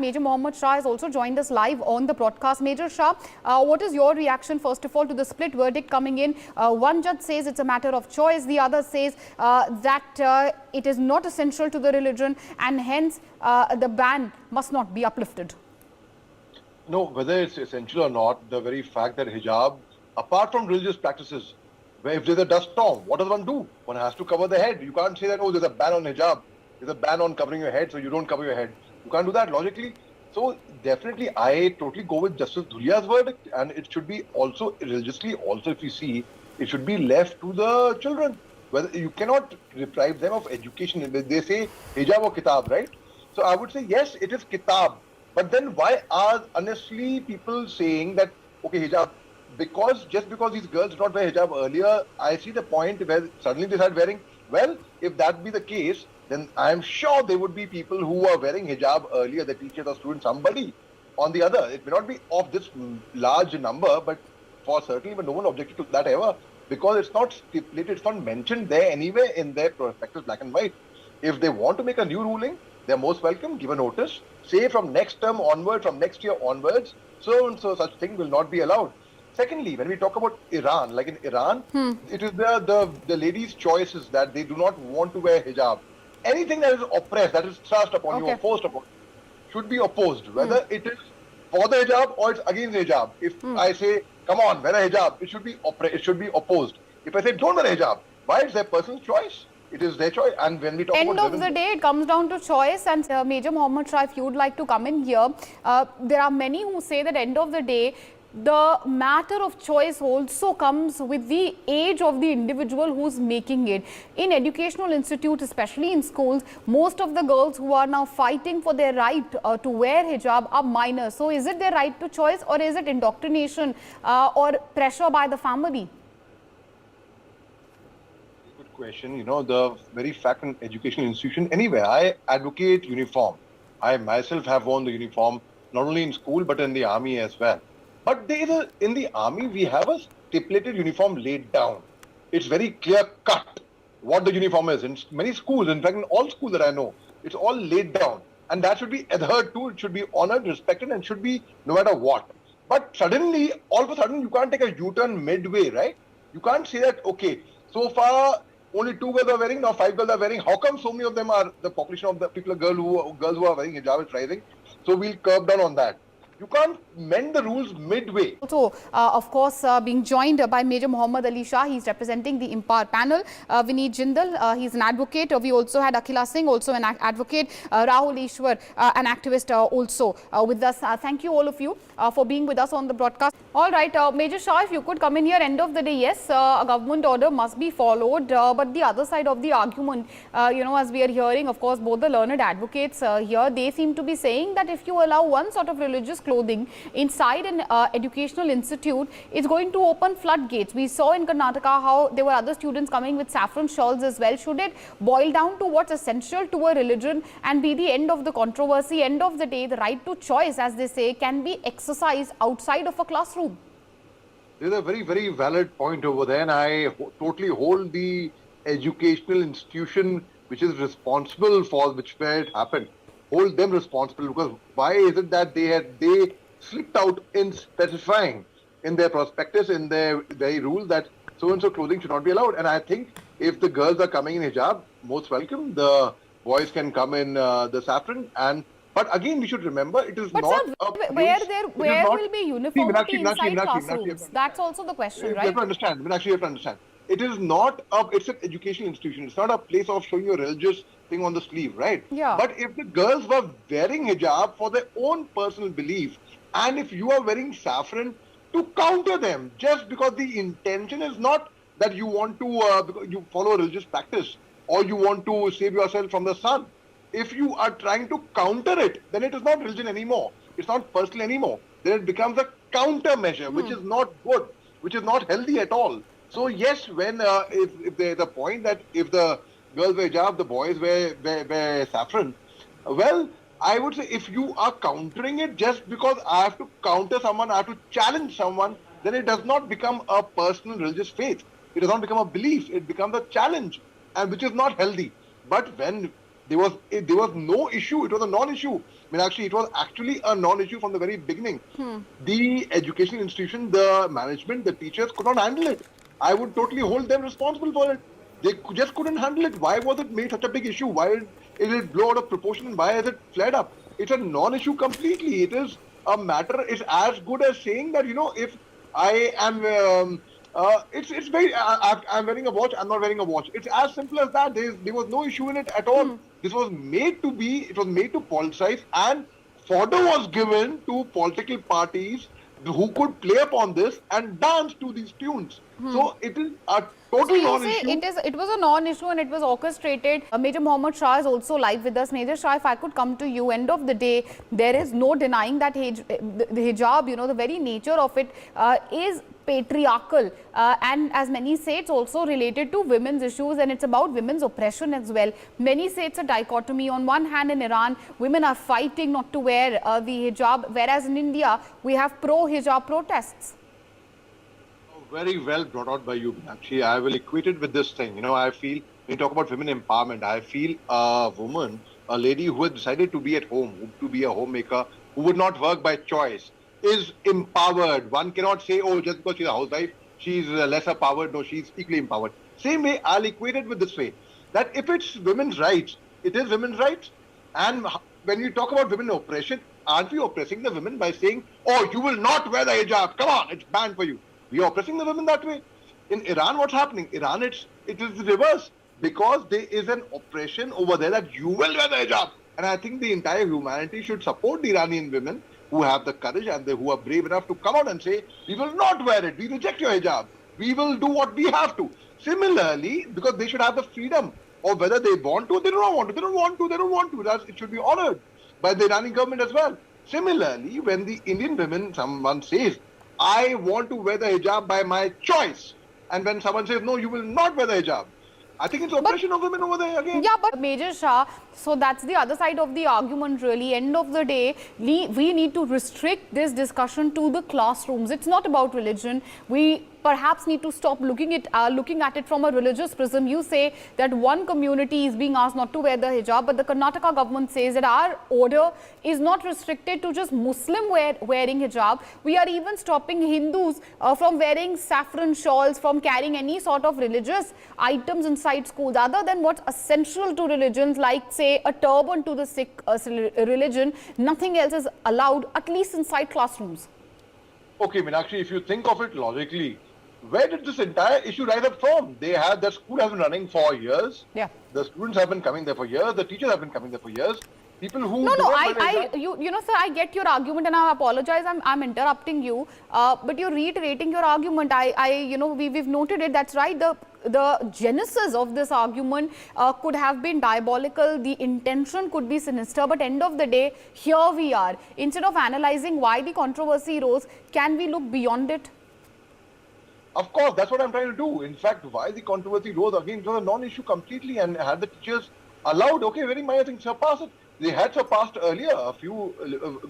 Major Mohommed Shah has also joined us live on the broadcast. Major Shah, what is your reaction, first of all, to the split verdict coming in? One judge says it's a matter of choice. The other says that it is not essential to the religion and hence the ban must not be uplifted. No, whether it's essential or not, the very fact that hijab, apart from religious practices, where if there's a dust storm, what does one do? One has to cover the head. You can't say that, oh, there's a ban on hijab. There's a ban on covering your head, so you don't cover your head. You can't do that logically. So definitely, I totally go with Justice Dhulia's verdict, and it should be also religiously, also if you see, it should be left to the children. Whether you cannot deprive them of education. They say hijab or kitab, right? So I would say yes, it is kitab. But then why are honestly people saying that, okay, hijab, just because these girls did not wear hijab earlier, I see the point where suddenly they start wearing. Well, if that be the case, then I am sure there would be people who are wearing hijab earlier, the teachers or students, somebody on the other. It may not be of this large number, but for certainly, but no one objected to that ever, because it's not stipulated, it's not mentioned there anywhere in their prospectus, black and white. If they want to make a new ruling, they're most welcome, give a notice, say from next term onward, from next year onwards, so and so such thing will not be allowed. Secondly, when we talk about Iran, like in Iran, it is the ladies' choices that they do not want to wear hijab. Anything that is oppressed, that is thrust upon you or forced upon you, should be opposed, whether it is for the hijab or it's against hijab. If I say, come on, wear a hijab, it should be opposed. If I say, don't wear a hijab, why? It's their personal choice. It is their choice. And when we talk about end of the day, it comes down to choice. And Major Mohommed Shah, if you would like to come in here, there are many who say that end of the day, the matter of choice also comes with the age of the individual who's making it. In educational institutes, especially in schools, most of the girls who are now fighting for their right to wear hijab are minors. So is it their right to choice, or is it indoctrination or pressure by the family? Good question. You know, the very fact in educational institution, anyway, I advocate uniform. I myself have worn the uniform, not only in school, but in the army as well. But in the army, we have a stipulated uniform laid down. It's very clear cut what the uniform is. In many schools, in fact, in all schools that I know, it's all laid down. And that should be adhered to, it should be honored, respected, and should be no matter what. But suddenly, all of a sudden, you can't take a U-turn midway, right? You can't say that, okay, so far, only 2 girls are wearing, now 5 girls are wearing. How come so many of them are, the population of the particular girls who are wearing hijab is rising? So we'll curb down on that. You can't mend the rules midway. Also, of course, being joined by Major Mohommed Ali Shah, he's representing the Empower panel. Vineet Jindal, he's an advocate. We also had Akhila Singh, also an advocate. Rahul Ishwar, an activist also with us. Thank you all of you for being with us on the broadcast. All right, Major Shah, if you could come in here, end of the day, yes, a government order must be followed. But the other side of the argument, you know, as we are hearing, of course, both the learned advocates here, they seem to be saying that if you allow one sort of religious clothing inside an educational institute, it's going to open floodgates. We saw in Karnataka how there were other students coming with saffron shawls as well. Should it boil down to what's essential to a religion and be the end of the controversy? End of the day, the right to choice, as they say, can be exercised outside of a classroom. There's a very, very valid point over there, and I totally hold the educational institution which is responsible for where it happened. Hold them responsible, because why is it that they slipped out in specifying in their prospectus, in their very rule, that so-and-so clothing should not be allowed? And I think if the girls are coming in hijab, most welcome. The boys can come in the saffron. But again, we should remember, it is not sir, where will be uniformity inside classrooms? That's also the question, right? You have to understand. You have to understand. It is not it's an educational institution. It's not a place of showing your religious thing on the sleeve, right? Yeah. But if the girls were wearing hijab for their own personal belief, and if you are wearing saffron to counter them, just because the intention is not that you want to, because you follow a religious practice, or you want to save yourself from the sun. If you are trying to counter it, then it is not religion anymore. It's not personal anymore. Then it becomes a countermeasure, which is not good, which is not healthy at all. So yes, when if there's a point that if the girls wear hijab, the boys wear saffron, well, I would say if you are countering it just because I have to counter someone, I have to challenge someone, then it does not become a personal religious faith. It does not become a belief. It becomes a challenge, and which is not healthy. But when There was no issue. It was a non-issue. I mean, actually, it was actually a non-issue from the very beginning. The education institution, the management, the teachers could not handle it. I would totally hold them responsible for it. They just couldn't handle it. Why was it made such a big issue? Why did it blow out of proportion? And why has it flared up? It's a non-issue completely. It is a matter. It's as good as saying that, if I am, it's very. I'm wearing a watch. I'm not wearing a watch. It's as simple as that. There was no issue in it at all. This was made to be. It was made to politicize, and fodder was given to political parties who could play upon this and dance to these tunes. So it is a total non-issue. It was a non-issue and it was orchestrated. Major Mohommed Shah is also live with us. Major Shah, if I could come to you, end of the day, there is no denying that the hijab, the very nature of it is patriarchal, and as many say, it's also related to women's issues and it's about women's oppression as well. Many say it's a dichotomy. On one hand, in Iran, women are fighting not to wear the hijab, whereas in India, we have pro-hijab protests. Very well brought out by you, Meenakshi. I will equate it with this thing. I feel, when you talk about women empowerment, I feel a woman, a lady who has decided to be at home, to be a homemaker, who would not work by choice, is empowered. One cannot say, oh, just because she's a housewife, she's lesser powered. No, she's equally empowered. Same way, I'll equate it with this way, that if it's women's rights, it is women's rights. And when you talk about women oppression, aren't we oppressing the women by saying, oh, you will not wear the hijab, come on, it's banned for you. We are oppressing the women that way. In Iran, what's happening? Iran, it is the reverse, because there is an oppression over there that you will wear the hijab. And I think the entire humanity should support the Iranian women who have the courage and who are brave enough to come out and say, we will not wear it, we reject your hijab, we will do what we have to. Similarly, because they should have the freedom of whether they want to, they don't want to, they don't want to, they don't want to. It should be honored by the Iranian government as well. Similarly, when the Indian women, someone says, I want to wear the hijab by my choice, and when someone says, no, you will not wear the hijab, I think it's oppression of women over there again. Yeah, but Major Shah, so that's the other side of the argument really. End of the day, we need to restrict this discussion to the classrooms. It's not about religion. We perhaps need to stop looking at it from a religious prism. You say that one community is being asked not to wear the hijab, but the Karnataka government says that our order is not restricted to just Muslim wearing hijab. We are even stopping Hindus from wearing saffron shawls, from carrying any sort of religious items inside schools, other than what's essential to religions, like say a turban to the Sikh religion. Nothing else is allowed, at least inside classrooms. Okay, Meenakshi, if you think of it logically, where did this entire issue rise up from? The school has been running for years. Yeah. The students have been coming there for years. The teachers have been coming there for years. People who no, sir, I get your argument, and I apologize. I'm interrupting you, but you're reiterating your argument. We've noted it. That's right. The genesis of this argument could have been diabolical. The intention could be sinister. But end of the day, here we are. Instead of analyzing why the controversy rose, can we look beyond it? Of course, that's what I'm trying to do. In fact, why the controversy rose again, it was a non-issue completely, and had the teachers allowed, okay, very minor things, surpass it. They had surpassed earlier a few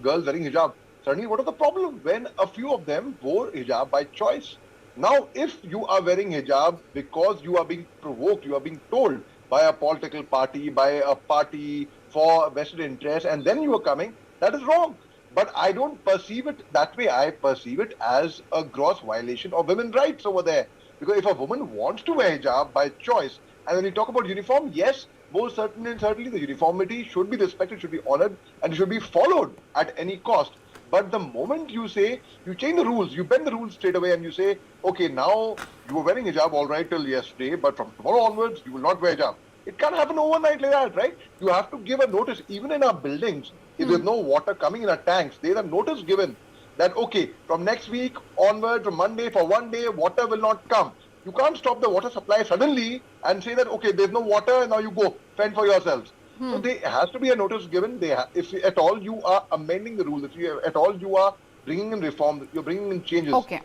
girls wearing hijab. Suddenly, what was the problem when a few of them wore hijab by choice? Now, if you are wearing hijab because you are being provoked, you are being told by a political party, by a party for vested interest, and then you are coming, that is wrong. But I don't perceive it that way. I perceive it as a gross violation of women's rights over there. Because if a woman wants to wear hijab by choice, and when you talk about uniform, yes, most certainly the uniformity should be respected, should be honored, and it should be followed at any cost. But the moment you say, you change the rules, you bend the rules straight away and you say, okay, now you were wearing hijab all right till yesterday, but from tomorrow onwards, you will not wear hijab. It can't happen overnight like that, right? You have to give a notice. Even in our buildings, if there's no water coming in our tanks, there's a notice given that, okay, from next week onward, from Monday, for one day, water will not come. You can't stop the water supply suddenly and say that, okay, there's no water, and now you go fend for yourselves. So there has to be a notice given. If at all you are amending the rules, if at all you are bringing in reform, you're bringing in changes. Okay.